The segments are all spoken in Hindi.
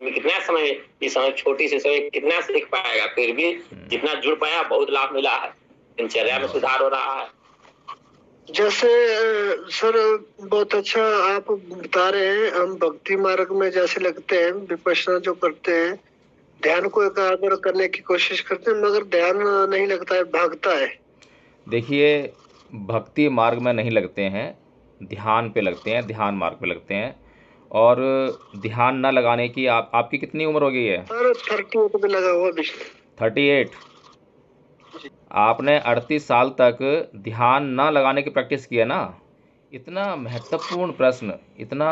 में कितना समय, इस समय छोटी सी समय कितना सीख पाएगा, फिर भी जितना जुड़ पाया बहुत लाभ मिला है, दिनचर्या में सुधार हो रहा है। जैसे सर बहुत अच्छा आप बता रहे हैं, हम भक्ति मार्ग में जैसे लगते हैं, विपश्यना जो करते हैं, ध्यान को एकाग्र करने की कोशिश करते हैं, मगर ध्यान नहीं लगता है, भागता है। देखिए, भक्ति मार्ग में नहीं लगते हैं, ध्यान पे लगते हैं, ध्यान मार्ग पे लगते हैं। और ध्यान न लगाने की आपकी कितनी उम्र हो गई है? सर 38 पे लगा हुआ भी। 38। आपने 38 साल तक ध्यान न लगाने की प्रैक्टिस की है ना। इतना महत्वपूर्ण प्रश्न, इतना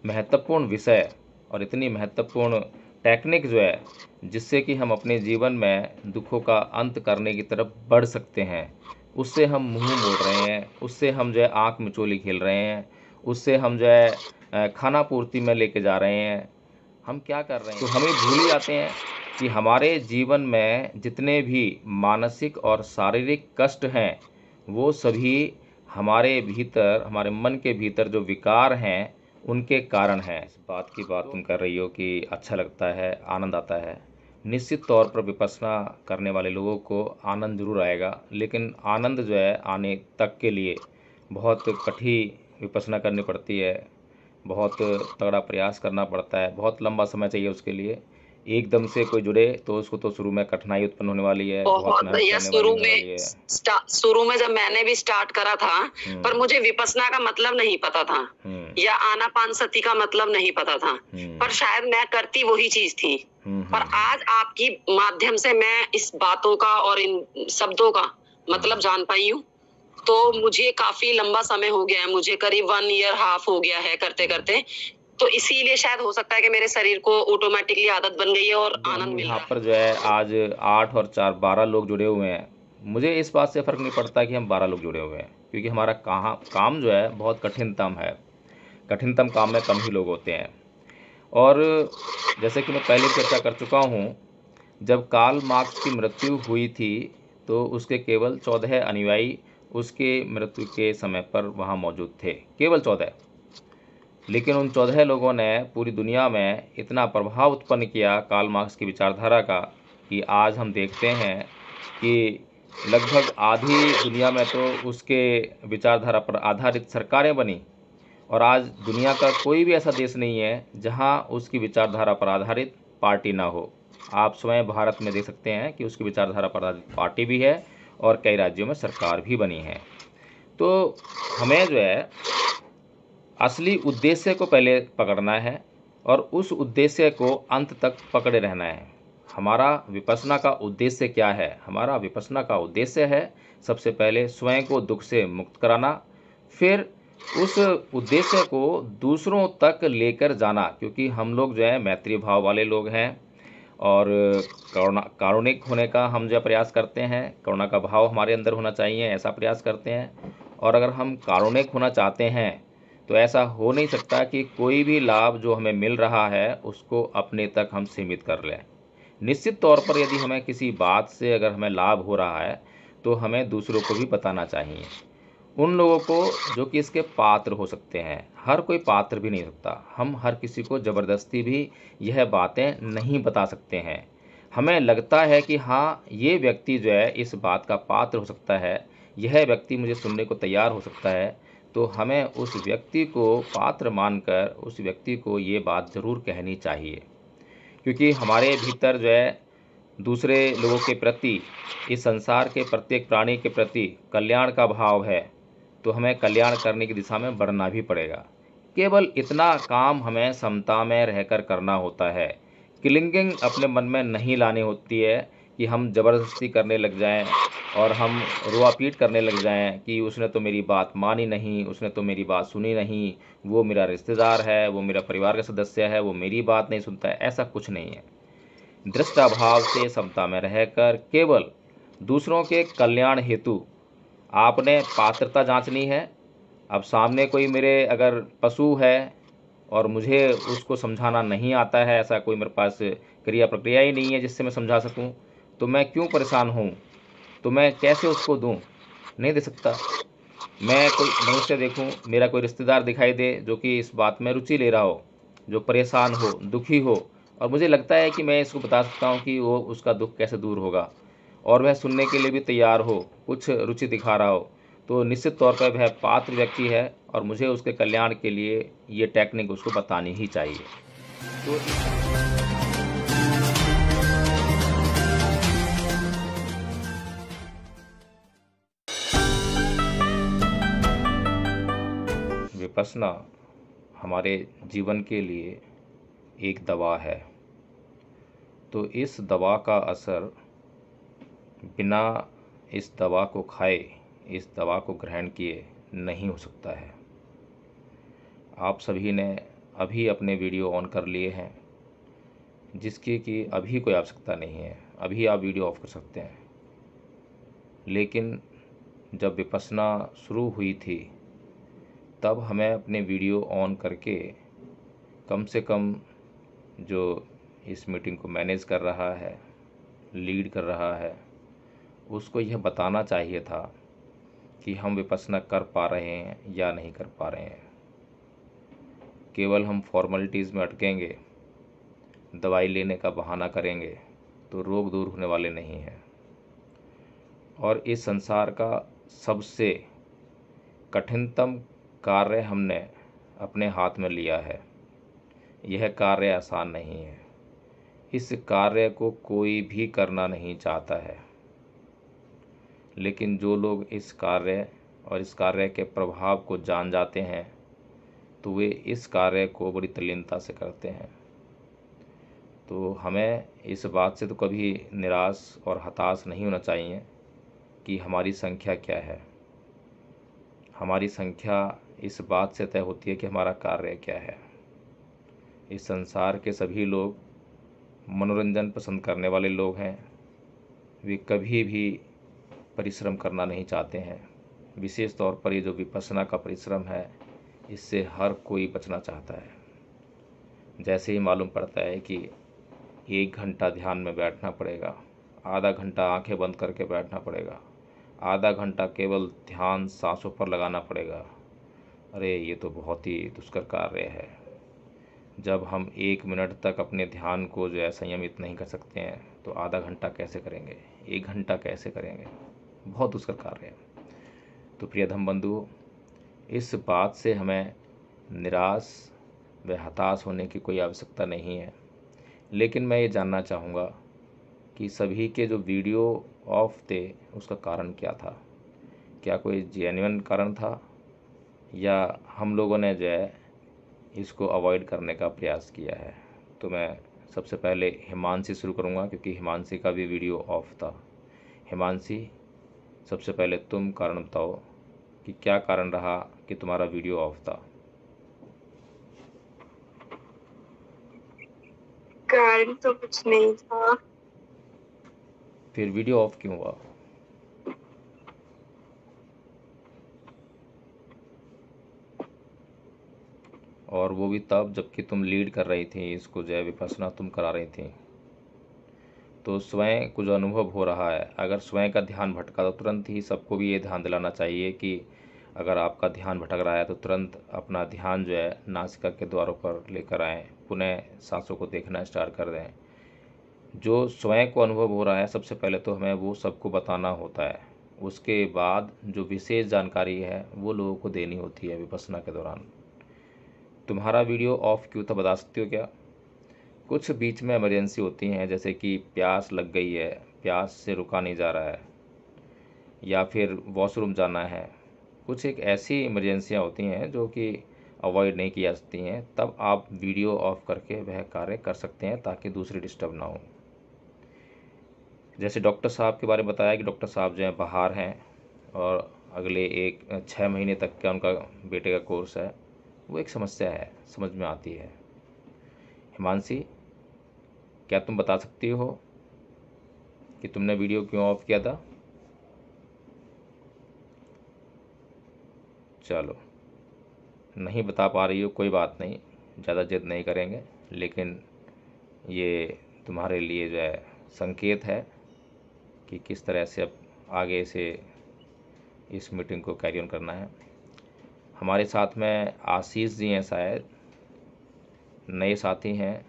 महत्वपूर्ण विषय और इतनी महत्वपूर्ण टेक्निक जो है, जिससे कि हम अपने जीवन में दुखों का अंत करने की तरफ बढ़ सकते हैं, उससे हम मुंह मोड़ रहे हैं, उससे हम जो है आँख मिचोली खेल रहे हैं, उससे हम जो है खाना पूर्ति में लेके जा रहे हैं। हम क्या कर रहे हैं? तो हमें भूल ही जाते हैं कि हमारे जीवन में जितने भी मानसिक और शारीरिक कष्ट हैं, वो सभी हमारे भीतर, हमारे मन के भीतर जो विकार हैं, उनके कारण हैं। इस बात की बात तुम कर रही हो कि अच्छा लगता है, आनंद आता है। निश्चित तौर पर विपश्यना करने वाले लोगों को आनंद ज़रूर आएगा, लेकिन आनंद जो है आने तक के लिए बहुत कठिन विपश्यना करनी पड़ती है, बहुत तगड़ा प्रयास करना पड़ता है, बहुत लंबा समय चाहिए उसके लिए। एकदम से कोई जुड़े तो उसको तो शुरू में कठिनाई उत्पन्न होने वाली है, बहुत मेहनत भैया करने वाली होने वाली है। शुरू में जब मैंने भी स्टार्ट करा था, पर मुझे विपश्यना का मतलब नहीं पता था, या आनापानसति का मतलब नहीं पता था, पर शायद मैं करती वही चीज थी। पर आज आपकी माध्यम से मैं इस बातों का और इन शब्दों का मतलब जान पाई हूँ। तो मुझे काफी लंबा समय हो गया है, मुझे करीब 1 ईयर हाफ हो गया है करते करते। तो इसीलिए शायद हो सकता है कि मेरे शरीर को ऑटोमेटिकली आदत बन गई है और आनंद मिल रहा है। यहाँ पर जो है आज 8 और 4 12 लोग जुड़े हुए हैं। मुझे इस बात से फ़र्क नहीं पड़ता कि हम 12 लोग जुड़े हुए हैं, क्योंकि हमारा काम जो है बहुत कठिनतम है। कठिनतम काम में कम ही लोग होते हैं। और जैसे कि मैं पहले चर्चा कर चुका हूँ, जब कार्ल मार्क्स की मृत्यु हुई थी तो उसके केवल 14 अनुयायी उसके मृत्यु के समय पर वहाँ मौजूद थे, केवल 14। लेकिन उन 14 लोगों ने पूरी दुनिया में इतना प्रभाव उत्पन्न किया कार्ल मार्क्स की विचारधारा का, कि आज हम देखते हैं कि लगभग आधी दुनिया में तो उसके विचारधारा पर आधारित सरकारें बनी। और आज दुनिया का कोई भी ऐसा देश नहीं है जहां उसकी विचारधारा पर आधारित पार्टी ना हो। आप स्वयं भारत में देख सकते हैं कि उसकी विचारधारा पर आधारित पार्टी भी है और कई राज्यों में सरकार भी बनी है। तो हमें जो है असली उद्देश्य को पहले पकड़ना है और उस उद्देश्य को अंत तक पकड़े रहना है। हमारा विपश्यना का उद्देश्य क्या है? हमारा विपश्यना का उद्देश्य है सबसे पहले स्वयं को दुख से मुक्त कराना, फिर उस उद्देश्य को दूसरों तक लेकर जाना, क्योंकि हम लोग जो है मैत्री भाव वाले लोग हैं और कारुणिक होने का हम जो प्रयास करते हैं, करुणा का भाव हमारे अंदर होना चाहिए, ऐसा प्रयास करते हैं। और अगर हम कारुणिक होना चाहते हैं तो ऐसा हो नहीं सकता कि कोई भी लाभ जो हमें मिल रहा है उसको अपने तक हम सीमित कर लें। निश्चित तौर पर यदि हमें किसी बात से अगर हमें लाभ हो रहा है तो हमें दूसरों को भी बताना चाहिए, उन लोगों को जो कि इसके पात्र हो सकते हैं। हर कोई पात्र भी नहीं होता, हम हर किसी को ज़बरदस्ती भी यह बातें नहीं बता सकते हैं। हमें लगता है कि हाँ, ये व्यक्ति जो है इस बात का पात्र हो सकता है, यह व्यक्ति मुझे सुनने को तैयार हो सकता है, तो हमें उस व्यक्ति को पात्र मानकर उस व्यक्ति को ये बात ज़रूर कहनी चाहिए। क्योंकि हमारे भीतर जो है दूसरे लोगों के प्रति, इस संसार के प्रत्येक प्राणी के प्रति कल्याण का भाव है, तो हमें कल्याण करने की दिशा में बढ़ना भी पड़ेगा। केवल इतना काम हमें समता में रहकर करना होता है। किलिंगिंग अपने मन में नहीं लानी होती है कि हम ज़बरदस्ती करने लग जाएं और हम रोआ-पीट करने लग जाएं कि उसने तो मेरी बात मानी नहीं, उसने तो मेरी बात सुनी नहीं, वो मेरा रिश्तेदार है, वो मेरा परिवार का सदस्य है, वो मेरी बात नहीं सुनता है। ऐसा कुछ नहीं है। दृष्टाभाव से समता में रहकर केवल दूसरों के कल्याण हेतु आपने पात्रता जांचनी है। अब सामने कोई मेरे अगर पशु है और मुझे उसको समझाना नहीं आता है, ऐसा कोई मेरे पास क्रिया प्रक्रिया ही नहीं है जिससे मैं समझा सकूं, तो मैं क्यों परेशान हूं? तो मैं कैसे उसको दूं? नहीं दे सकता। मैं कोई मनुष्य देखूं, मेरा कोई रिश्तेदार दिखाई दे जो कि इस बात में रुचि ले रहा हो, जो परेशान हो, दुखी हो, और मुझे लगता है कि मैं इसको बता सकता हूँ कि वो उसका दुख कैसे दूर होगा, और वह सुनने के लिए भी तैयार हो, कुछ रुचि दिखा रहा हो, तो निश्चित तौर पर वह पात्र व्यक्ति है और मुझे उसके कल्याण के लिए ये टेक्निक उसको बतानी ही चाहिए। तो विपश्यना हमारे जीवन के लिए एक दवा है, तो इस दवा का असर बिना इस दवा को खाए, इस दवा को ग्रहण किए नहीं हो सकता है। आप सभी ने अभी अपने वीडियो ऑन कर लिए हैं, जिसकी कि अभी कोई आवश्यकता नहीं है, अभी आप वीडियो ऑफ कर सकते हैं। लेकिन जब विपश्यना शुरू हुई थी तब हमें अपने वीडियो ऑन करके कम से कम जो इस मीटिंग को मैनेज कर रहा है, लीड कर रहा है, उसको यह बताना चाहिए था कि हम विपश्यना कर पा रहे हैं या नहीं कर पा रहे हैं। केवल हम फॉर्मेलिटीज़ में अटकेंगे, दवाई लेने का बहाना करेंगे तो रोग दूर होने वाले नहीं हैं। और इस संसार का सबसे कठिनतम कार्य हमने अपने हाथ में लिया है। यह कार्य आसान नहीं है, इस कार्य को कोई भी करना नहीं चाहता है, लेकिन जो लोग इस कार्य और इस कार्य के प्रभाव को जान जाते हैं तो वे इस कार्य को बड़ी तल्लीनता से करते हैं। तो हमें इस बात से तो कभी निराश और हताश नहीं होना चाहिए कि हमारी संख्या क्या है। हमारी संख्या इस बात से तय होती है कि हमारा कार्य क्या है। इस संसार के सभी लोग मनोरंजन पसंद करने वाले लोग हैं, वे कभी भी परिश्रम करना नहीं चाहते हैं। विशेष तौर पर ये जो विपश्यना का परिश्रम है, इससे हर कोई बचना चाहता है। जैसे ही मालूम पड़ता है कि 1 घंटा ध्यान में बैठना पड़ेगा, आधा घंटा आंखें बंद करके बैठना पड़ेगा, आधा घंटा केवल ध्यान सांसों पर लगाना पड़ेगा, अरे ये तो बहुत ही दुष्कर कार्य है। जब हम 1 मिनट तक अपने ध्यान को जो है संयमित नहीं कर सकते हैं तो आधा घंटा कैसे करेंगे, 1 घंटा कैसे करेंगे? बहुत दुष्कर कार्य है। तो प्रियतम बंधुओं, इस बात से हमें निराश व हताश होने की कोई आवश्यकता नहीं है। लेकिन मैं ये जानना चाहूँगा कि सभी के जो वीडियो ऑफ थे उसका कारण क्या था? क्या कोई जेन्युइन कारण था या हम लोगों ने जो है इसको अवॉइड करने का प्रयास किया है? तो मैं सबसे पहले हिमांशी शुरू करूंगा, क्योंकि हिमांशी का भी वीडियो ऑफ था। हिमांशी, सबसे पहले तुम कारण बताओ कि क्या कारण रहा कि तुम्हारा वीडियो ऑफ था? कारण तो कुछ नहीं था। फिर वीडियो ऑफ क्यों हुआ? और वो भी तब जबकि तुम लीड कर रही थी इसको, जो है विपश्यना तुम करा रही थी। तो स्वयं कुछ अनुभव हो रहा है, अगर स्वयं का ध्यान भटका तो तुरंत ही सबको भी ये ध्यान दिलाना चाहिए कि अगर आपका ध्यान भटक रहा है तो तुरंत अपना ध्यान जो है नासिका के द्वारों पर लेकर आएँ, पुनः सांसों को देखना स्टार्ट कर दें। जो स्वयं को अनुभव हो रहा है सबसे पहले तो हमें वो सबको बताना होता है, उसके बाद जो विशेष जानकारी है वो लोगों को देनी होती है विपश्यना के दौरान। तुम्हारा वीडियो ऑफ क्यों था बता सकते हो क्या? कुछ बीच में इमरजेंसी होती हैं, जैसे कि प्यास लग गई है, प्यास से रुका नहीं जा रहा है, या फिर वॉशरूम जाना है। कुछ एक ऐसी इमरजेंसियां होती हैं जो कि अवॉइड नहीं की जा सकती हैं, तब आप वीडियो ऑफ करके वह कार्य कर सकते हैं ताकि दूसरी डिस्टर्ब ना हो। जैसे डॉक्टर साहब के बारे में बताया कि डॉक्टर साहब जो हैं बाहर हैं और अगले 6 महीने तक का उनका बेटे का कोर्स है, वो एक समस्या है, समझ में आती है। हिमांशी, क्या तुम बता सकती हो कि तुमने वीडियो क्यों ऑफ किया था? चलो, नहीं बता पा रही हो, कोई बात नहीं, ज़्यादा जिद नहीं करेंगे, लेकिन ये तुम्हारे लिए जो है संकेत है कि किस तरह से अब आगे से इस मीटिंग को कैरी ऑन करना है। हमारे साथ में आशीष जी हैं, शायद नए साथी हैं,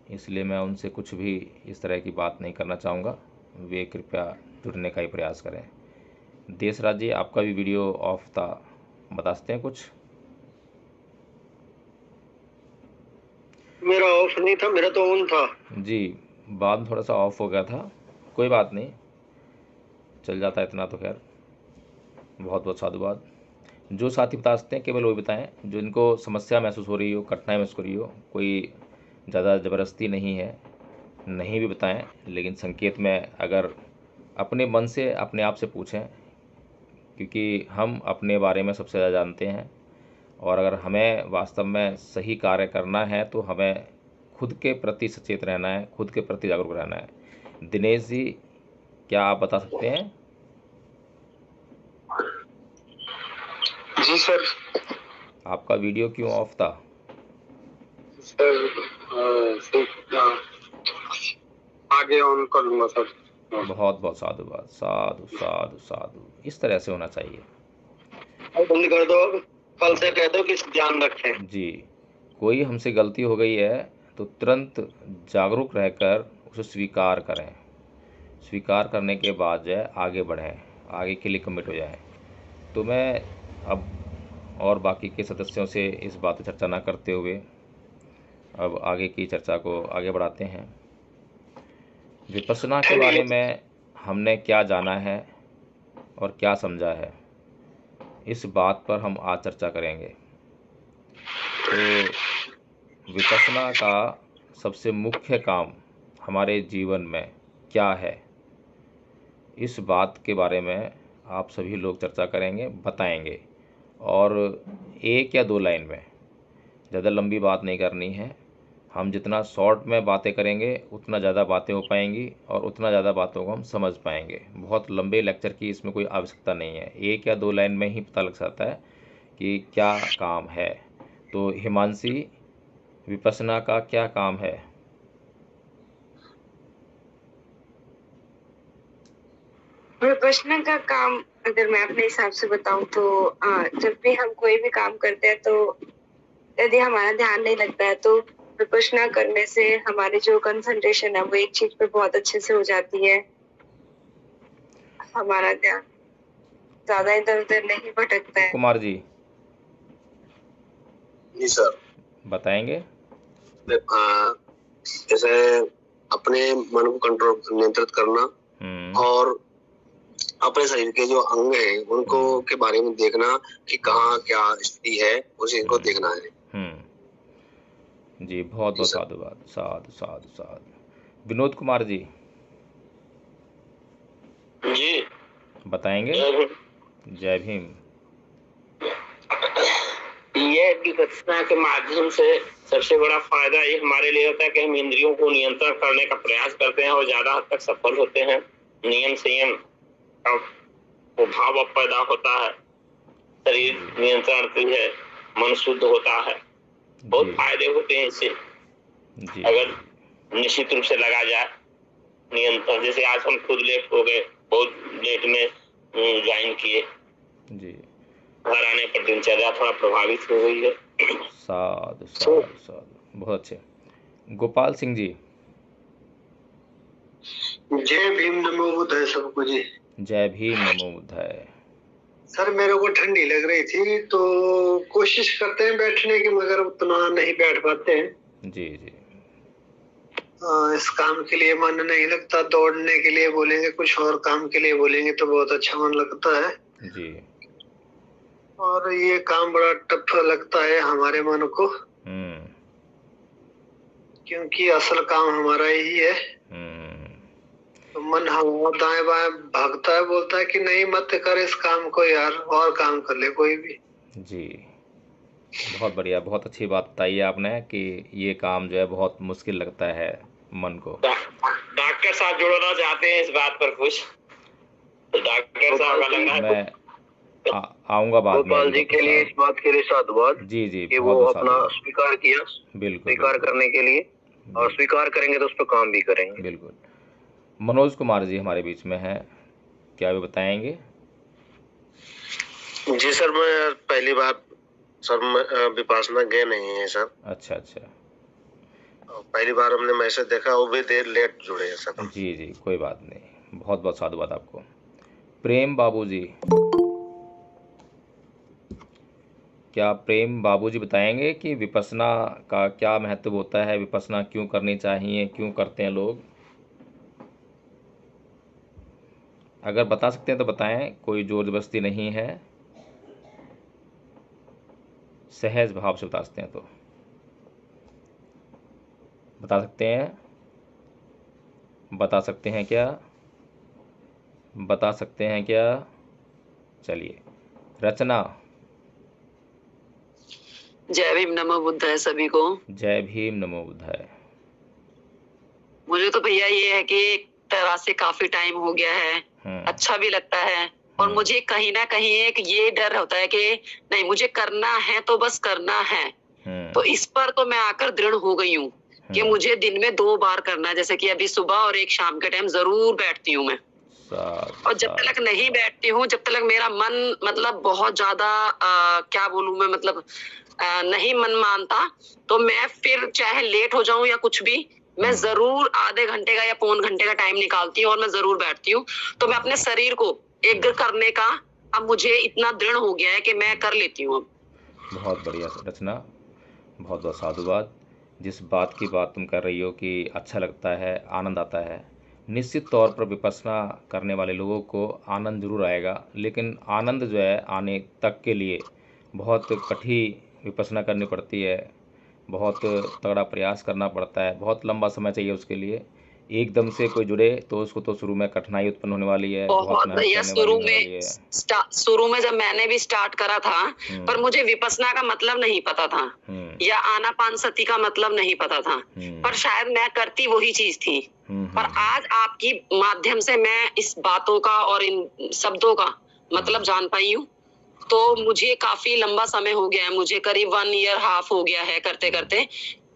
इसलिए मैं उनसे कुछ भी इस तरह की बात नहीं करना चाहूँगा। वे कृपया जुड़ने का ही प्रयास करें। देशराज जी, आपका भी वीडियो ऑफ था, बता सकते हैं कुछ? मेरा ऑफ नहीं था, मेरा तो ऑन था जी, बाद में थोड़ा सा ऑफ हो गया था, कोई बात नहीं, चल जाता है इतना तो। खैर, बहुत बहुत साधुवाद। जो साथी बता सकते हैं केवल वो बताएं, जो इनको समस्या महसूस हो रही हो, कठिनाई महसूस हो रही हो। कोई ज़्यादा ज़बरदस्ती नहीं है, नहीं भी बताएं, लेकिन संकेत में अगर अपने मन से अपने आप से पूछें, क्योंकि हम अपने बारे में सबसे ज़्यादा जानते हैं। और अगर हमें वास्तव में सही कार्य करना है तो हमें खुद के प्रति सचेत रहना है, खुद के प्रति जागरूक रहना है। दिनेश जी, क्या आप बता सकते हैं? जी सर। आपका वीडियो क्यों ऑफ था? सर आगे ऑन कर लूंगा सर। बहुत बहुत साधुवाद, साधु साधु साधु, इस तरह से होना चाहिए। बंद कर दो, कल से कह दो कि ध्यान रखें। जी, कोई हमसे गलती हो गई है तो तुरंत जागरूक रहकर उसे स्वीकार करें। स्वीकार करने के बाद जो है आगे बढ़ें, आगे के लिए कमिट हो जाएं। तो मैं अब और बाकी के सदस्यों से इस बात पर चर्चा ना करते हुए अब आगे की चर्चा को आगे बढ़ाते हैं। विपश्यना के बारे में हमने क्या जाना है और क्या समझा है, इस बात पर हम आज चर्चा करेंगे। तो विपश्यना का सबसे मुख्य काम हमारे जीवन में क्या है, इस बात के बारे में आप सभी लोग चर्चा करेंगे, बताएंगे। और एक या दो लाइन में, ज़्यादा लंबी बात नहीं करनी है। हम जितना शॉर्ट में बातें करेंगे उतना ज़्यादा बातें हो पाएंगी और उतना ज़्यादा बातों को हम समझ पाएंगे। बहुत लंबे लेक्चर की इसमें कोई आवश्यकता नहीं है, एक या दो लाइन में ही पता लग जाता है कि क्या काम है। तो हिमांशी, विपश्यना का क्या काम है? विपश्यना का काम अगर मैं अपने हिसाब से बताऊं तो जब भी हम कोई भी काम करते हैं तो यदि हमारा ध्यान नहीं लगता है तो विपश्यना करने से हमारी जो कंसंट्रेशन है वो एक चीज पे बहुत अच्छे से हो जाती है। हमारा ध्यान ज्यादा इधर उधर नहीं भटकता है। कुमार जी, जी सर, बताएंगे? जैसे अपने मन को कंट्रोल नियंत्रित करना और अपने शरीर के जो अंग हैं उनको के बारे में देखना कि कहाँ क्या स्थिति है, उसे इनको देखना है। जी, बहुत बहुत साधुवाद, साधु साधु साधु। विनोद कुमार जी, जी बताएंगे? जय भीम। ये विपश्यना के माध्यम से सबसे बड़ा फायदा ये हमारे लिए होता है कि हम इंद्रियों को नियंत्रण करने का प्रयास करते हैं और ज्यादा हद तक सफल होते हैं। नियम संयम का भाव अब पैदा होता है, शरीर नियंत्रण है, मन शुद्ध होता है, बहुत फायदे होते हैं इससे अगर निश्चित रूप से लगा जाए नियंत्रण। जैसे आज हम खुद लेट हो गए, बहुत लेट में ज्वाइन किए, घर आने पर दिनचर्या थोड़ा प्रभावित हो गई है। साधु साधु साधु, बहुत अच्छे। गोपाल सिंह जी, जय भीम, नमो बुद्धाय सबको जी। जय भीम, नमो बुद्धाय। सर मेरे को ठंडी लग रही थी तो कोशिश करते हैं बैठने की, मगर उतना नहीं बैठ पाते हैं। जी जी। इस काम के लिए मन नहीं लगता, दौड़ने के लिए बोलेंगे, कुछ और काम के लिए बोलेंगे तो बहुत अच्छा मन लगता है जी। और ये काम बड़ा टफ लगता है हमारे मन को, क्योंकि असल काम हमारा ही है। तो मन हवा दाएं बाएं भागता है, बोलता है कि नहीं मत कर इस काम को यार, और काम कर ले कोई भी। जी, बहुत बढ़िया, बहुत अच्छी बात बताई आपने कि ये काम जो है बहुत मुश्किल लगता है मन को। डॉक्टर साहब जुड़ना चाहते हैं इस बात पर कुछ, तो डॉक्टर साहब का लग रहा है मैं आऊंगा बाद में। गोपाल जी के लिए इस बात के लिए साधुवाद जी जी, कि वो अपना स्वीकार किया, बिल्कुल स्वीकार करने के लिए, और स्वीकार करेंगे तो उस पर काम भी करेंगे। बिल्कुल। मनोज कुमार जी हमारे बीच में हैं, क्या वे बताएंगे? जी सर, मैं पहली बार सर विपश्यना गए नहीं है सर। अच्छा अच्छा। पहली बार हमने मैसेज देखा, वो भी देर लेट जुड़े हैं सर। जी जी, कोई बात नहीं, बहुत बहुत साधुवाद आपको। प्रेम बाबूजी, क्या प्रेम बाबूजी बताएंगे कि विपश्यना का क्या महत्व होता है, विपश्यना क्यों करनी चाहिए, क्यों करते हैं लोग? अगर बता सकते हैं तो बताएं, कोई जोर जबरदस्ती नहीं है, सहज भाव से बता सकते हैं तो बता सकते हैं। बता सकते हैं क्या? बता सकते हैं क्या? चलिए, रचना। जय भीम नमो बुद्धाय सभी को। जय भीम नमो बुद्धाय। मुझे तो भैया ये है कि एक तरह से काफी टाइम हो गया है, अच्छा भी लगता है, और मुझे कहीं ना कहीं एक ये डर होता है कि नहीं, मुझे करना है तो बस करना है। तो इस पर तो मैं आकर दृढ़ हो गई हूँ कि मुझे दिन में 2 बार करना है, जैसे कि अभी सुबह और एक शाम के टाइम जरूर बैठती हूँ मैं। और जब तक नहीं बैठती हूँ, जब तक मेरा मन मतलब बहुत ज्यादा क्या बोलूं मैं, मतलब नहीं मन मानता, तो मैं फिर चाहे लेट हो जाऊं या कुछ भी, मैं जरूर आधे घंटे का या पौन घंटे का टाइम निकालती हूँ और मैं जरूर बैठती हूँ। तो मैं अपने शरीर को एग्र करने का अब मुझे इतना दृढ़ हो गया है कि मैं कर लेती हूँ अब। बहुत बढ़िया रचना, बहुत बहुत साधुवाद। जिस बात की बात तुम कर रही हो कि अच्छा लगता है, आनंद आता है, निश्चित तौर पर विपश्यना करने वाले लोगों को आनंद जरूर आएगा, लेकिन आनंद जो है आने तक के लिए बहुत कठिन विपश्यना करनी पड़ती है, बहुत तगड़ा प्रयास करना पड़ता है, बहुत लंबा समय चाहिए उसके लिए। एकदम से कोई जुड़े तो उसको तो शुरू में कठिनाई उत्पन्न होने वाली है, बहुत मेहनत भैया करने वाली होने वाली है। शुरू में जब मैंने भी स्टार्ट करा था, पर मुझे विपश्यना का मतलब नहीं पता था, या आनापानसती का मतलब नहीं पता था, पर शायद मैं करती वही चीज थी। पर आज आपकी माध्यम से मैं इस बातों का और इन शब्दों का मतलब जान पाई हूँ। तो मुझे काफी लंबा समय हो गया है, मुझे करीब 1 ईयर हाफ हो गया है करते करते,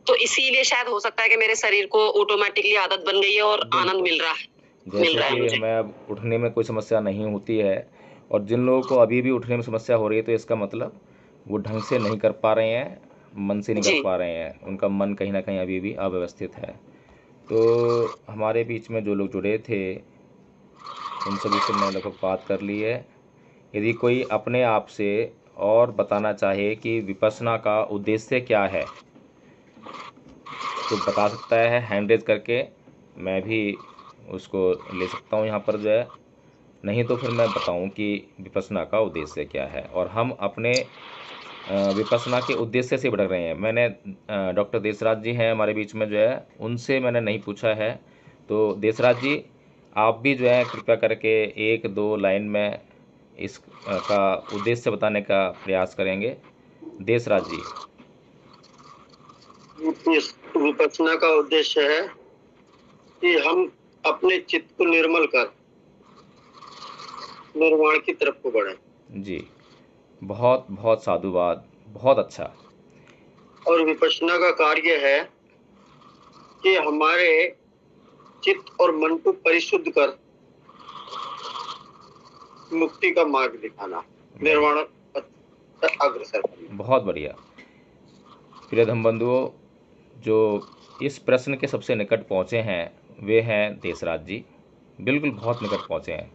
तो इसीलिए शायद हो सकता है कि मेरे शरीर को ऑटोमेटिकली आदत बन गई है और आनंद मिल रहा है। जैसे कि हमें अब उठने में कोई समस्या नहीं होती है, और जिन लोगों को अभी भी उठने में समस्या हो रही है, तो इसका मतलब वो ढंग से नहीं कर पा रहे हैं, मन से नहीं कर पा रहे हैं, उनका मन कहीं ना कहीं अभी भी अव्यवस्थित है। तो हमारे बीच में जो लोग जुड़े थे उन सभी से मैंने लगभग बात कर ली है। यदि कोई अपने आप से और बताना चाहे कि विपश्यना का उद्देश्य क्या है तो बता सकता है हैंड रेज करके, मैं भी उसको ले सकता हूँ यहाँ पर जो है, नहीं तो फिर मैं बताऊँ कि विपश्यना का उद्देश्य क्या है। और हम अपने विपश्यना के उद्देश्य से भटक रहे हैं। मैंने डॉक्टर देसराज जी हैं हमारे बीच में जो है, उनसे मैंने नहीं पूछा है, तो देसराज जी आप भी जो है कृपया करके 1-2 लाइन में इस का उद्देश्य बताने का प्रयास करेंगे। देसराज जी। इस विपश्यना का उद्देश्य है कि हम अपने चित्त को निर्मल कर निर्वाण की तरफ को बढ़े। जी, बहुत बहुत साधुवाद, बहुत अच्छा। और विपश्यना का कार्य है कि हमारे चित्त और मन को परिशुद्ध कर मुक्ति का मार्ग दिखाना, निर्वाण अग्रसर करना। बहुत बढ़िया। प्रियतम बंधुओं, जो इस प्रश्न के सबसे निकट पहुँचे हैं वे हैं देसराज जी, बिल्कुल बहुत निकट पहुँचे हैं।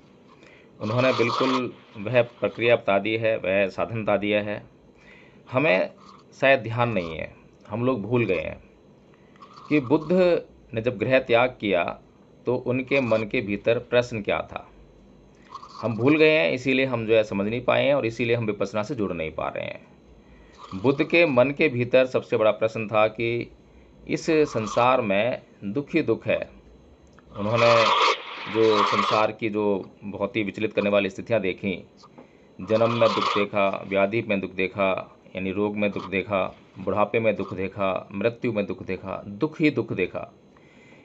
उन्होंने बिल्कुल वह प्रक्रिया बता दी है, वह साधन बता दिया है। हमें शायद ध्यान नहीं है, हम लोग भूल गए हैं कि बुद्ध ने जब गृह त्याग किया तो उनके मन के भीतर प्रश्न क्या था। हम भूल गए हैं, इसीलिए हम जो है समझ नहीं पाए हैं, और इसीलिए हम विपश्यना से जुड़ नहीं पा रहे हैं। बुद्ध के मन के भीतर सबसे बड़ा प्रश्न था कि इस संसार में दुख ही दुख है। उन्होंने जो संसार की जो बहुत ही विचलित करने वाली स्थितियां देखी, जन्म में दुख देखा, व्याधि में दुख देखा, यानी रोग में दुख देखा, बुढ़ापे में दुख देखा, मृत्यु में दुख देखा, दुख ही दुख देखा।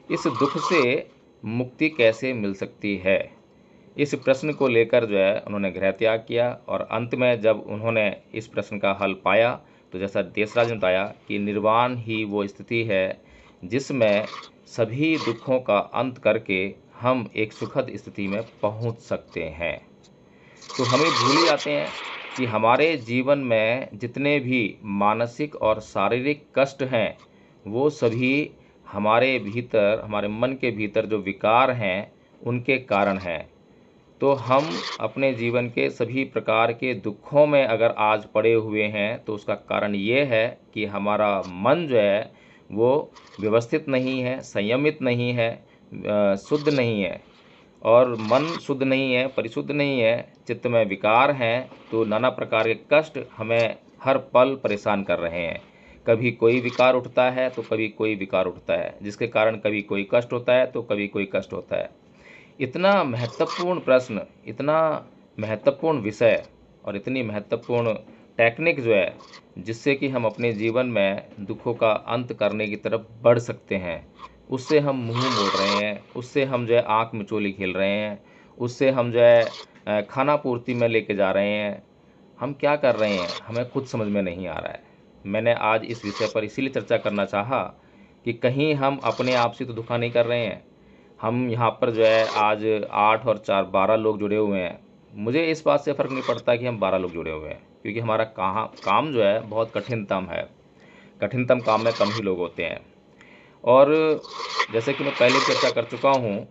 इस दुख से मुक्ति कैसे मिल सकती है, इस प्रश्न को लेकर जो है उन्होंने गृह त्याग किया। और अंत में जब उन्होंने इस प्रश्न का हल पाया तो जैसा देसराज ने बताया कि निर्वाण ही वो स्थिति है जिसमें सभी दुखों का अंत करके हम एक सुखद स्थिति में पहुंच सकते हैं। तो हमें भूल ही जाते हैं कि हमारे जीवन में जितने भी मानसिक और शारीरिक कष्ट हैं वो सभी हमारे भीतर, हमारे मन के भीतर जो विकार हैं उनके कारण हैं। तो हम अपने जीवन के सभी प्रकार के दुखों में अगर आज पड़े हुए हैं तो उसका कारण ये है कि हमारा मन जो है वो व्यवस्थित नहीं है, संयमित नहीं है, शुद्ध नहीं है। और मन शुद्ध नहीं है, परिशुद्ध नहीं है, चित्त में विकार हैं, तो नाना प्रकार के कष्ट हमें हर पल परेशान कर रहे हैं। कभी कोई विकार उठता है तो कभी कोई विकार उठता है, जिसके कारण कभी कोई कष्ट होता है तो कभी कोई कष्ट होता है। इतना महत्वपूर्ण प्रश्न, इतना महत्वपूर्ण विषय और इतनी महत्वपूर्ण टेक्निक जो है जिससे कि हम अपने जीवन में दुखों का अंत करने की तरफ बढ़ सकते हैं, उससे हम मुंह मोड़ रहे हैं, उससे हम जो है आँख मिचोली खेल रहे हैं, उससे हम जो है खाना पूर्ति में लेके जा रहे हैं। हम क्या कर रहे हैं हमें खुद समझ में नहीं आ रहा है। मैंने आज इस विषय पर इसीलिए चर्चा करना चाहा कि कहीं हम अपने आप से तो धोखा नहीं कर रहे हैं। हम यहाँ पर जो है आज 8 और 4 12 लोग जुड़े हुए हैं। मुझे इस बात से फ़र्क नहीं पड़ता कि हम 12 लोग जुड़े हुए हैं, क्योंकि हमारा काम जो है बहुत कठिनतम है। कठिनतम काम में कम ही लोग होते हैं। और जैसे कि मैं पहले चर्चा कर चुका हूँ,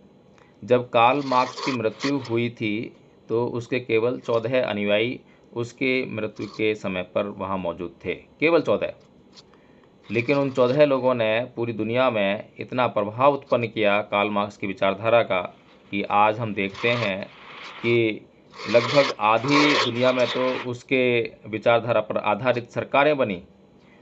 जब कार्ल मार्क्स की मृत्यु हुई थी तो उसके केवल 14 अनुयायी उसके मृत्यु के समय पर वहाँ मौजूद थे, केवल 14। लेकिन उन 14 लोगों ने पूरी दुनिया में इतना प्रभाव उत्पन्न किया कार्ल मार्क्स की विचारधारा का कि आज हम देखते हैं कि लगभग आधी दुनिया में तो उसके विचारधारा पर आधारित सरकारें बनी।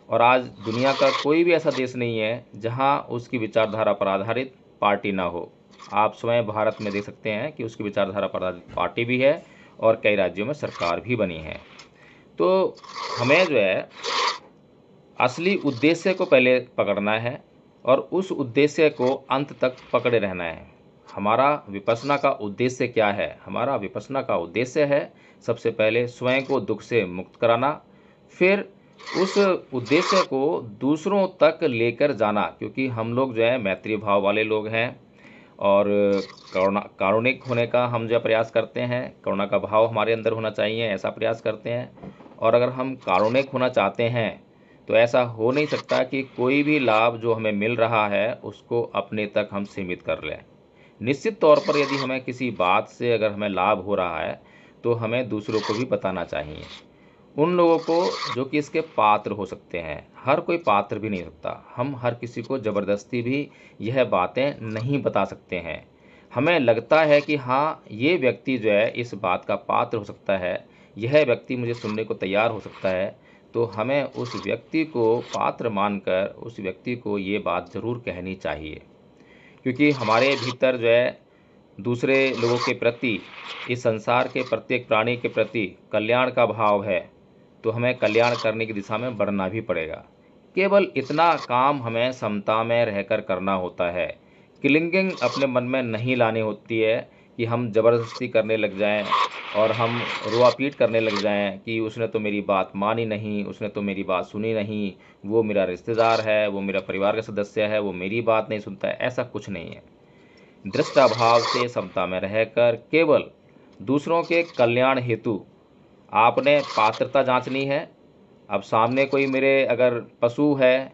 और आज दुनिया का कोई भी ऐसा देश नहीं है जहां उसकी विचारधारा पर आधारित पार्टी ना हो। आप स्वयं भारत में देख सकते हैं कि उसकी विचारधारा पर आधारित पार्टी भी है और कई राज्यों में सरकार भी बनी है। तो हमें जो है असली उद्देश्य को पहले पकड़ना है और उस उद्देश्य को अंत तक पकड़े रहना है। हमारा विपश्यना का उद्देश्य क्या है? हमारा विपश्यना का उद्देश्य है सबसे पहले स्वयं को दुख से मुक्त कराना, फिर उस उद्देश्य को दूसरों तक लेकर जाना, क्योंकि हम लोग जो है मैत्री भाव वाले लोग हैं और कारुणिक होने का हम जो प्रयास करते हैं, करुणा का भाव हमारे अंदर होना चाहिए, ऐसा प्रयास करते हैं। और अगर हम कारुणिक होना चाहते हैं तो ऐसा हो नहीं सकता कि कोई भी लाभ जो हमें मिल रहा है उसको अपने तक हम सीमित कर लें। निश्चित तौर पर यदि हमें किसी बात से अगर हमें लाभ हो रहा है तो हमें दूसरों को भी बताना चाहिए, उन लोगों को जो कि इसके पात्र हो सकते हैं। हर कोई पात्र भी नहीं होता, हम हर किसी को ज़बरदस्ती भी यह बातें नहीं बता सकते हैं। हमें लगता है कि हाँ, ये व्यक्ति जो है इस बात का पात्र हो सकता है, यह व्यक्ति मुझे सुनने को तैयार हो सकता है, तो हमें उस व्यक्ति को पात्र मानकर उस व्यक्ति को ये बात ज़रूर कहनी चाहिए। क्योंकि हमारे भीतर जो है दूसरे लोगों के प्रति, इस संसार के प्रत्येक प्राणी के प्रति कल्याण का भाव है, तो हमें कल्याण करने की दिशा में बढ़ना भी पड़ेगा। केवल इतना काम हमें समता में रहकर करना होता है। किलिंगिंग अपने मन में नहीं लानी होती है कि हम ज़बरदस्ती करने लग जाएं और हम रोआपीट करने लग जाएं कि उसने तो मेरी बात मानी नहीं, उसने तो मेरी बात सुनी नहीं, वो मेरा रिश्तेदार है, वो मेरा परिवार का सदस्य है, वो मेरी बात नहीं सुनता है। ऐसा कुछ नहीं है। दृष्टाभाव से समता में रहकर केवल दूसरों के कल्याण हेतु आपने पात्रता जांचनी है। अब सामने कोई मेरे अगर पशु है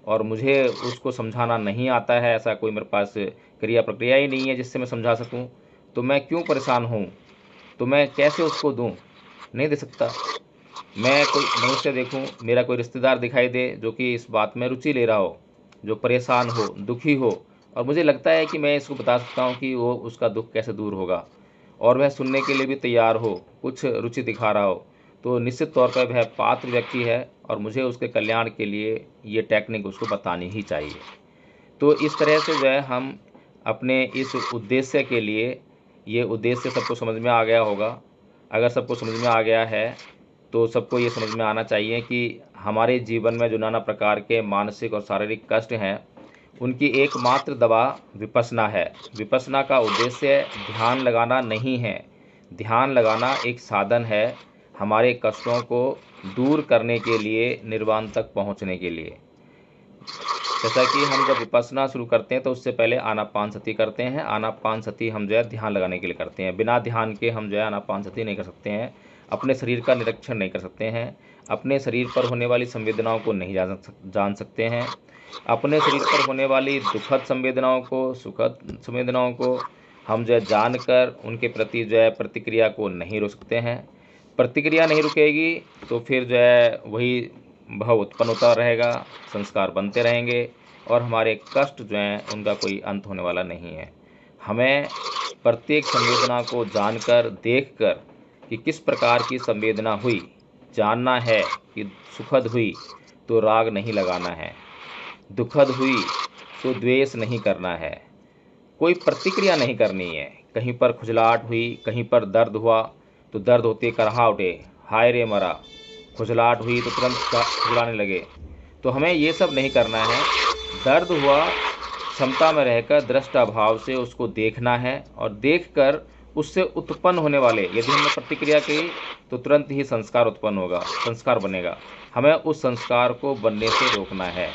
और मुझे उसको समझाना नहीं आता है, ऐसा कोई मेरे पास क्रिया प्रक्रिया ही नहीं है जिससे मैं समझा सकूं, तो मैं क्यों परेशान हूं? तो मैं कैसे उसको दूं? नहीं दे सकता। मैं कोई मनुष्य देखूं, मेरा कोई रिश्तेदार दिखाई दे जो कि इस बात में रुचि ले रहा हो, जो परेशान हो, दुखी हो, और मुझे लगता है कि मैं इसको बता सकता हूं कि वो उसका दुख कैसे दूर होगा, और वह सुनने के लिए भी तैयार हो, कुछ रुचि दिखा रहा हो, तो निश्चित तौर पर वह पात्र व्यक्ति है और मुझे उसके कल्याण के लिए ये टेक्निक उसको बतानी ही चाहिए। तो इस तरह से जो है हम अपने इस उद्देश्य के लिए, ये उद्देश्य सबको समझ में आ गया होगा। अगर सबको समझ में आ गया है तो सबको ये समझ में आना चाहिए कि हमारे जीवन में जो नाना प्रकार के मानसिक और शारीरिक कष्ट हैं, उनकी एकमात्र दवा विपश्यना है। विपश्यना का उद्देश्य ध्यान लगाना नहीं है। ध्यान लगाना एक साधन है हमारे कष्टों को दूर करने के लिए, निर्वाण तक पहुंचने के लिए। जैसा कि हम जब विपश्यना शुरू करते हैं तो उससे पहले आनापानसति करते हैं। आनापानसति हम जो है ध्यान लगाने के लिए करते हैं। बिना ध्यान के हम जो है आनापानसति नहीं कर सकते हैं, अपने शरीर का निरीक्षण नहीं कर सकते हैं, अपने शरीर पर होने वाली संवेदनाओं को नहीं जान सकते हैं। अपने शरीर पर होने वाली दुखद संवेदनाओं को, सुखद संवेदनाओं को हम जो है जानकर उनके प्रति जो है प्रतिक्रिया को नहीं रोक सकते हैं। प्रतिक्रिया नहीं रुकेगी तो फिर जो है वही भाव उत्पन्न होता रहेगा, संस्कार बनते रहेंगे और हमारे कष्ट जो हैं उनका कोई अंत होने वाला नहीं है। हमें प्रत्येक संवेदना को जानकर, देखकर कि किस प्रकार की संवेदना हुई, जानना है कि सुखद हुई तो राग नहीं लगाना है, दुखद हुई तो द्वेष नहीं करना है, कोई प्रतिक्रिया नहीं करनी है। कहीं पर खुजलाहट हुई, कहीं पर दर्द हुआ तो दर्द होते करहा उठे, हाय रे मरा। खुजलाहट हुई तो तुरंत खुजलाने लगे, तो हमें ये सब नहीं करना है। दर्द हुआ, क्षमता में रहकर दृष्टा भाव से उसको देखना है और देखकर उससे उत्पन्न होने वाले, यदि हमने प्रतिक्रिया की तो तुरंत ही संस्कार उत्पन्न होगा, संस्कार बनेगा। हमें उस संस्कार को बनने से रोकना है,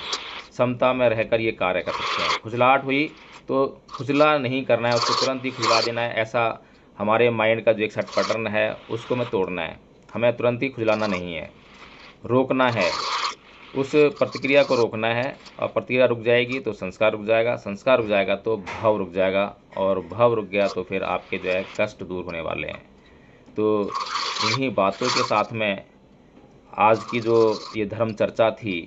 क्षमता में रहकर ये कार्य कर सकते हैं। खुजलाहट हुई तो खुजला नहीं करना है, उसको तुरंत ही खुजला देना है। ऐसा हमारे माइंड का जो एक सेट पैटर्न है उसको हमें तोड़ना है। हमें तुरंत ही खुजलाना नहीं है, रोकना है, उस प्रतिक्रिया को रोकना है। और प्रतिक्रिया रुक जाएगी तो संस्कार रुक जाएगा, संस्कार रुक जाएगा तो भाव रुक जाएगा, और भाव रुक गया तो फिर आपके जो है कष्ट दूर होने वाले हैं। तो इन्हीं बातों के साथ में आज की जो ये धर्म चर्चा थी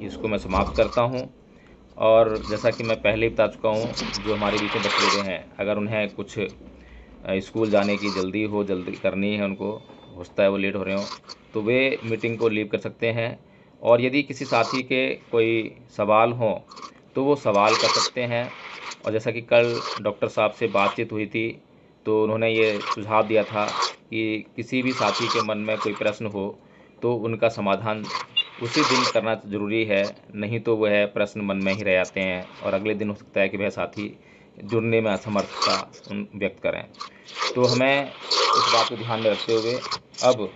इसको मैं समाप्त करता हूँ। और जैसा कि मैं पहले ही बता चुका हूँ, जो हमारे बीच में बच्चे हुए हैं, अगर उन्हें कुछ स्कूल जाने की जल्दी करनी है, उनको हो सकता है वो लेट हो रहे हो, तो वे मीटिंग को लीव कर सकते हैं। और यदि किसी साथी के कोई सवाल हो तो वो सवाल कर सकते हैं। और जैसा कि कल डॉक्टर साहब से बातचीत हुई थी तो उन्होंने ये सुझाव दिया था कि किसी भी साथी के मन में कोई प्रश्न हो तो उनका समाधान उसी दिन करना ज़रूरी है, नहीं तो वह प्रश्न मन में ही रह जाते हैं और अगले दिन हो सकता है कि वह साथी जुड़ने में असमर्थता व्यक्त करें। तो हमें इस बात को ध्यान में रखते हुए अब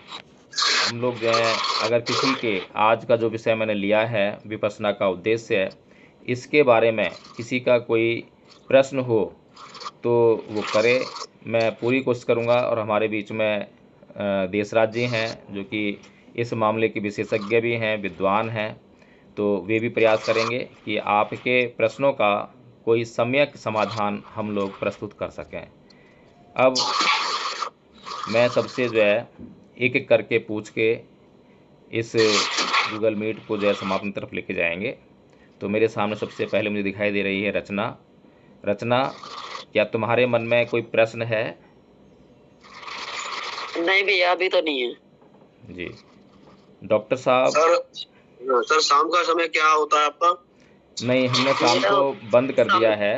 हम लोग जो हैं, अगर किसी के आज का जो विषय मैंने लिया है विपश्यना का उद्देश्य है, इसके बारे में किसी का कोई प्रश्न हो तो वो करे। मैं पूरी कोशिश करूँगा। और हमारे बीच में देशराज जी हैं जो कि इस मामले के विशेषज्ञ भी हैं, विद्वान हैं, तो वे भी प्रयास करेंगे कि आपके प्रश्नों का कोई सम्यक समाधान हम लोग प्रस्तुत कर सकें। अब मैं सबसे जो है एक एक करके पूछ के इस गूगल मीट को जो है समापन तरफ लेके जाएंगे। तो मेरे सामने सबसे पहले मुझे दिखाई दे रही है रचना। रचना, क्या तुम्हारे मन में कोई प्रश्न है? नहीं भैया, अभी तो नहीं है जी। डॉक्टर साहब? सर शाम का समय क्या होता है आपका? नहीं, हमने शाम को बंद कर दिया है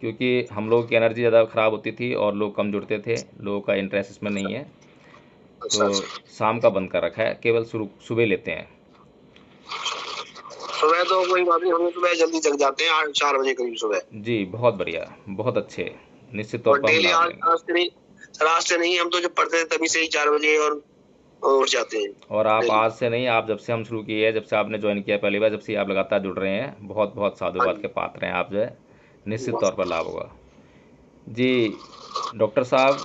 क्योंकि हम लोग की एनर्जी ज़्यादा ख़राब होती थी और लोग कम जुड़ते थे, लोगों का इंटरेस्ट इसमें नहीं है, तो शाम का बंद कर रखा है, केवल सुबह लेते हैं। सुबह तो कोई बात नहीं, हम सुबह जल्दी जग जाते हैं, 4 बजे करीब सुबह। जी, बहुत बढ़िया, बहुत अच्छे, निश्चित तौर पर। डेली आज से नहीं, हम तो जब पढ़ते थे तभी से ही 4 बजे और उठ जाते हैं। और आप आज से नहीं, आप जब से हम शुरू किए, जब से आपने ज्वाइन किया पहली बार, जब से आप लगातार जुड़ रहे हैं, बहुत बहुत साधुवाद के पात्र हैं आप, जो है निश्चित तौर पर लाभ होगा। जी डॉक्टर साहब,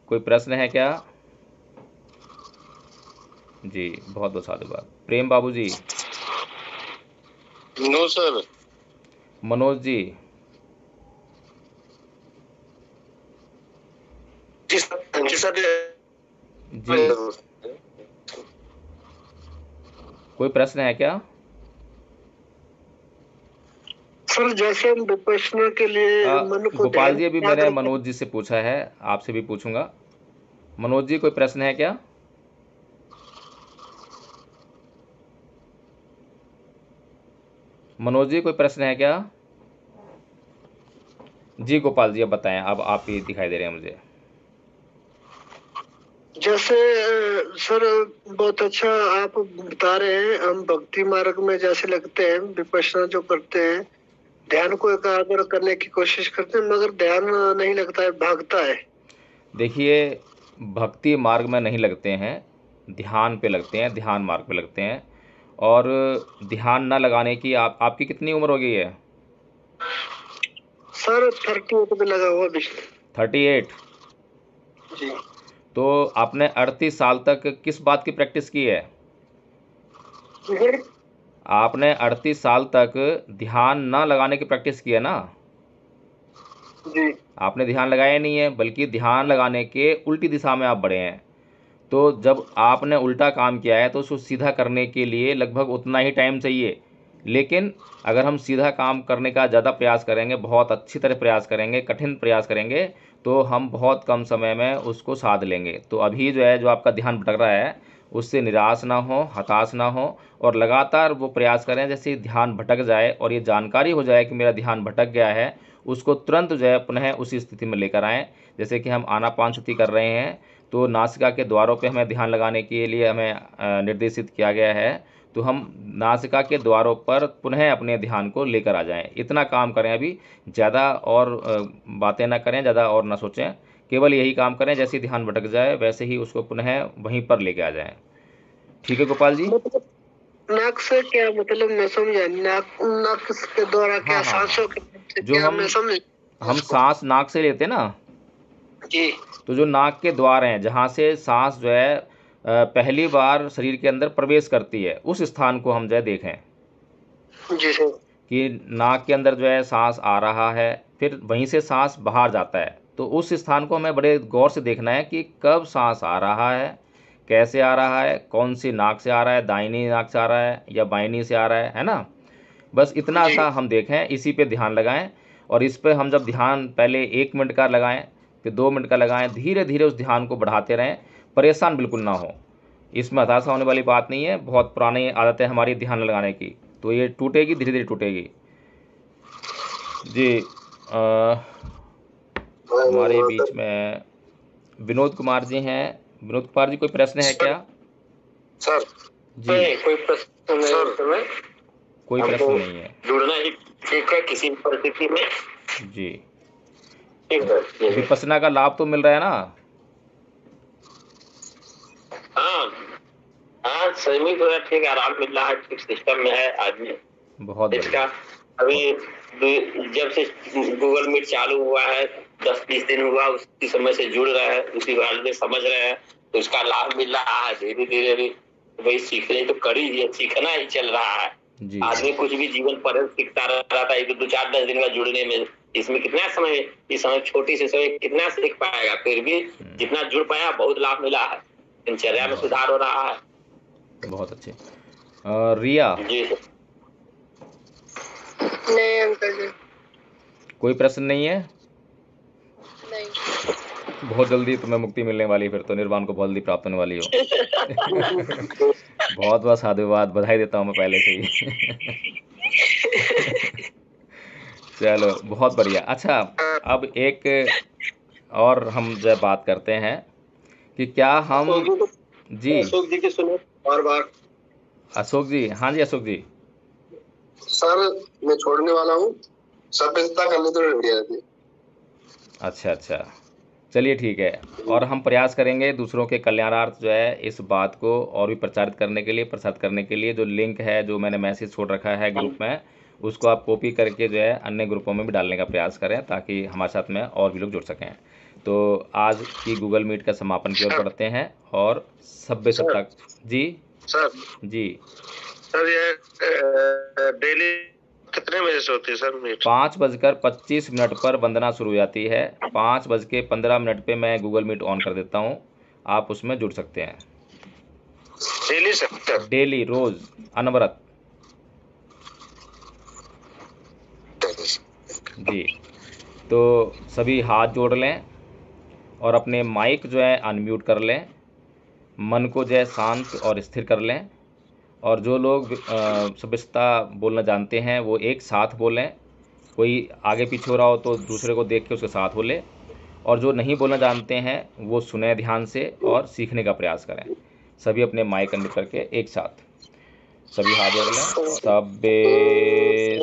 कोई प्रश्न है क्या? जी बहुत बहुत साधुवाद। प्रेम बाबू जी? No sir. मनोज जी? जी कोई प्रश्न है क्या? सर जैसे हम विपश्यना के लिए मन को गोपाल जी, अभी मैंने मनोज जी से पूछा है, आपसे भी पूछूंगा। मनोज जी, कोई प्रश्न है क्या? मनोज जी, कोई प्रश्न है क्या? जी गोपाल जी, अब बताएं, अब आप ही दिखाई दे रहे हैं मुझे। जैसे सर बहुत अच्छा आप बता रहे हैं, हम भक्ति मार्ग में जैसे लगते हैं, विपश्यना जो करते हैं, ध्यान को एकाग्र करने की कोशिश करते हैं, मगर ध्यान नहीं लगता है, भागता है। देखिए, भक्ति मार्ग में नहीं लगते हैं, ध्यान पे लगते हैं, ध्यान मार्ग पे लगते हैं। और ध्यान न लगाने की आपकी कितनी उम्र हो गई है? सर 38 पे लगा हुआ भी। 38? जी। तो आपने 38 साल तक किस बात की प्रैक्टिस की है? आपने 38 साल तक ध्यान न लगाने की प्रैक्टिस की है ना? जी। आपने ध्यान लगाया नहीं है, बल्कि ध्यान लगाने के उल्टी दिशा में आप बढ़े हैं। तो जब आपने उल्टा काम किया है तो उसको सीधा करने के लिए लगभग उतना ही टाइम चाहिए। लेकिन अगर हम सीधा काम करने का ज़्यादा प्रयास करेंगे, बहुत अच्छी तरह प्रयास करेंगे, कठिन प्रयास करेंगे, तो हम बहुत कम समय में उसको साध लेंगे। तो अभी जो है, जो आपका ध्यान भटक रहा है, उससे निराश ना हो, हताश ना हो, और लगातार वो प्रयास करें। जैसे ध्यान भटक जाए और ये जानकारी हो जाए कि मेरा ध्यान भटक गया है, उसको तुरंत जो है पुनः उसी स्थिति में लेकर आएँ। जैसे कि हम आनापानसति कर रहे हैं, तो नासिका के द्वारों पे हमें ध्यान लगाने के लिए हमें निर्देशित किया गया है। तो हम नासिका के द्वारों पर पुनः अपने ध्यान को लेकर आ जाएं। इतना काम करें अभी, ज़्यादा और बातें ना करें, ज़्यादा और ना सोचें, केवल यही काम करें। जैसे ही ध्यान भटक जाए वैसे ही उसको पुनः वहीं पर लेके आ जाएं। ठीक है गोपाल जी? नाक से क्या मतलब, मैं समझा। नाक के द्वारा क्या? हाँ, सांसों के जो क्या? मैं समझ। हम सांस नाक से लेते ना, जी। तो जो नाक के द्वार हैं, जहाँ से सांस जो है पहली बार शरीर के अंदर प्रवेश करती है, उस स्थान को हम जो है देखें जी सर। कि नाक के अंदर जो है सांस आ रहा है, फिर वहीं से सांस बाहर जाता है। तो उस स्थान को हमें बड़े गौर से देखना है कि कब सांस आ रहा है, कैसे आ रहा है, कौन सी नाक से आ रहा है, दाहिनी नाक से आ रहा है या बाइनी से आ रहा है ना? बस इतना सा हम देखें, इसी पे ध्यान लगाएं। और इस पे हम जब ध्यान पहले 1 मिनट का लगाएं, फिर 2 मिनट का लगाएं, धीरे धीरे उस ध्यान को बढ़ाते रहें। परेशान बिल्कुल ना हो, इसमें हताशा होने वाली बात नहीं है। बहुत पुरानी आदत है हमारी ध्यान लगाने की, तो ये टूटेगी, धीरे धीरे टूटेगी। जी, हमारे बीच में विनोद कुमार जी हैं। विनोद कुमार जी, कोई प्रश्न है क्या? सर जी, कोई प्रश्न नहीं, कोई प्रश्न नहीं है। जुड़ना ही ठीक है किसी भी परिस्थिति में। जी, ठीक है। विपश्यना का लाभ तो मिल रहा है ना? हाँ, सही तो ठीक है, आराम मिल रहा है, ठीक सिस्टम में है आदमी। बहुत इसका बढ़िया। अभी जब से गूगल मीट चालू हुआ है, 10-20 दिन हुआ, उसी समय से जुड़ रहे हैं, उसी बारे में समझ रहे हैं, तो उसका लाभ मिल रहा है धीरे धीरे। भी भाई सीखने तो कड़ी, सीखना ही चल रहा है। आदमी कुछ भी जीवन पर सीखता रहता है। 2-4-10 दिन का जुड़ने में, इसमें कितना समय, इस समय छोटी से समय कितना सीख पाएगा? फिर भी जितना जुड़ पाया, बहुत लाभ मिला है, दिनचर्या में सुधार हो रहा है। बहुत अच्छे। रिया जी नहीं अंकल जी, कोई प्रश्न नहीं है? नहीं। बहुत जल्दी तुम्हें मुक्ति मिलने वाली है, फिर तो निर्वाण को बहुत जल्दी प्राप्त होने वाली हो। बहुत बहुत साधुवाद, बधाई देता हूँ मैं पहले से ही। चलो बहुत बढ़िया। अच्छा, अब एक और हम जो बात करते हैं कि क्या हम जी अशोक जी की सुनो बार। अशोक जी, हाँ जी अशोक जी। सर मैं छोड़ने वाला हूँ, सभ्यता करने तो रेडी है। अच्छा, चलिए ठीक है। और हम प्रयास करेंगे दूसरों के कल्याणार्थ जो है इस बात को और भी प्रचारित करने के लिए, प्रसारित करने के लिए। जो लिंक है, जो मैंने मैसेज छोड़ रखा है ग्रुप में, उसको आप कॉपी करके जो है अन्य ग्रुपों में भी डालने का प्रयास करें, ताकि हमारे साथ में और भी लोग जुड़ सकें। तो आज की गूगल मीट का समापन की ओर बढ़ते हैं और सभ्य सत्ता। जी जी सर, ये डेली कितने बजे से होती है सर मीट? 5:25 पर वंदना शुरू हो जाती है। 5:15 पे मैं गूगल मीट ऑन कर देता हूँ, आप उसमें जुड़ सकते हैं। Daily sir? डेली, रोज, अनवरत। जी, तो सभी हाथ जोड़ लें और अपने माइक जो है अनम्यूट कर लें, मन को जो है शांत और स्थिर कर लें। और जो लोग सभ्यता बोलना जानते हैं वो एक साथ बोलें। कोई आगे पीछे हो रहा हो तो दूसरे को देख के उसके साथ बोले। और जो नहीं बोलना जानते हैं वो सुने ध्यान से और सीखने का प्रयास करें। सभी अपने माइक अनम्यूट करके एक साथ सभी हाथ जोड़ लें। सब्बे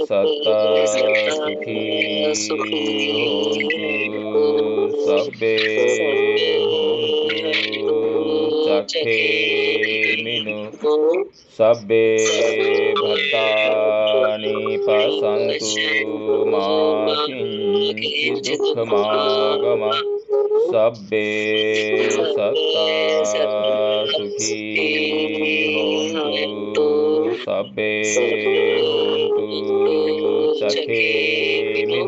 सत्ता सुखी होन्तु, सब्बे होन्तु चखेमिनु, सब्बे भद्राणि पश्यन्तु मा किञ्चित् दुःखमागमः। सब्बे सत्ता सुखी होन्तु, सब्बे होन्तु चखेमिनो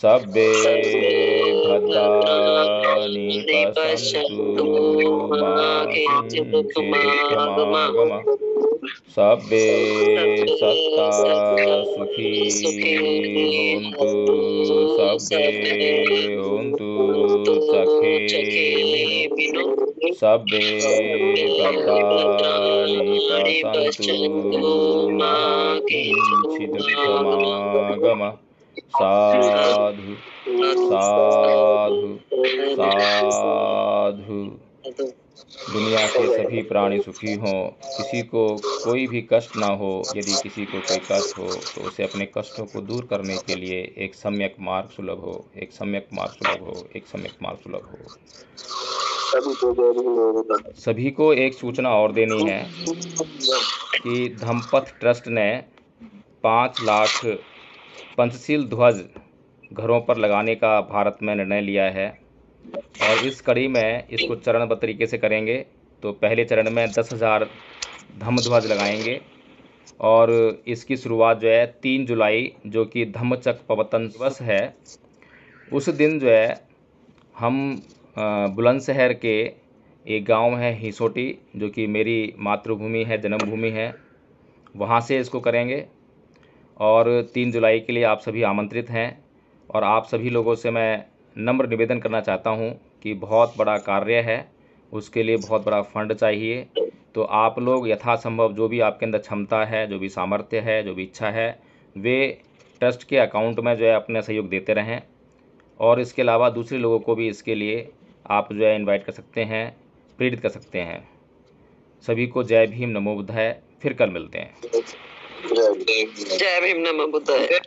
सब्बे भद्राणि पश्यन्तु मा किञ्चिदुःखमागमः सब्बे सत्ता सुखी होन्तु सब्बे होन्तु चखेमिनो सब्बे भद्राणि पश्यन्तु मा किञ्चिदुःखमागमः साधु साधु साधु। दुनिया के सभी प्राणी सुखी हों, किसी को कोई भी कष्ट ना हो। यदि किसी को कोई कष्ट हो तो उसे अपने कष्टों को दूर करने के लिए एक सम्यक मार्ग सुलभ हो, एक सम्यक मार्ग सुलभ हो, एक सम्यक मार्ग सुलभ हो। सभी को एक सूचना और देनी है कि धम्मपथ ट्रस्ट ने 5 लाख पंचशील ध्वज घरों पर लगाने का भारत में निर्णय लिया है और इस कड़ी में इसको चरणबद्ध तरीके से करेंगे। तो पहले चरण में 10,000 धम्म ध्वज लगाएंगे और इसकी शुरुआत जो है 3 जुलाई जो कि धम्मचक्र प्रवर्तन दिवस है, उस दिन जो है हम बुलंदशहर के एक गांव है हिसोटी, जो कि मेरी मातृभूमि है, जन्मभूमि है, वहां से इसको करेंगे। और 3 जुलाई के लिए आप सभी आमंत्रित हैं और आप सभी लोगों से मैं नम्र निवेदन करना चाहता हूं कि बहुत बड़ा कार्य है, उसके लिए बहुत बड़ा फंड चाहिए। तो आप लोग यथासंभव जो भी आपके अंदर क्षमता है, जो भी सामर्थ्य है, जो भी इच्छा है, वे ट्रस्ट के अकाउंट में जो है अपना सहयोग देते रहें। और इसके अलावा दूसरे लोगों को भी इसके लिए आप जो है इनवाइट कर सकते हैं, प्रेरित कर सकते हैं। सभी को जय भीम, नमो बुद्धाय। फिर कल मिलते हैं। जय भीम, नमो बुद्धाय।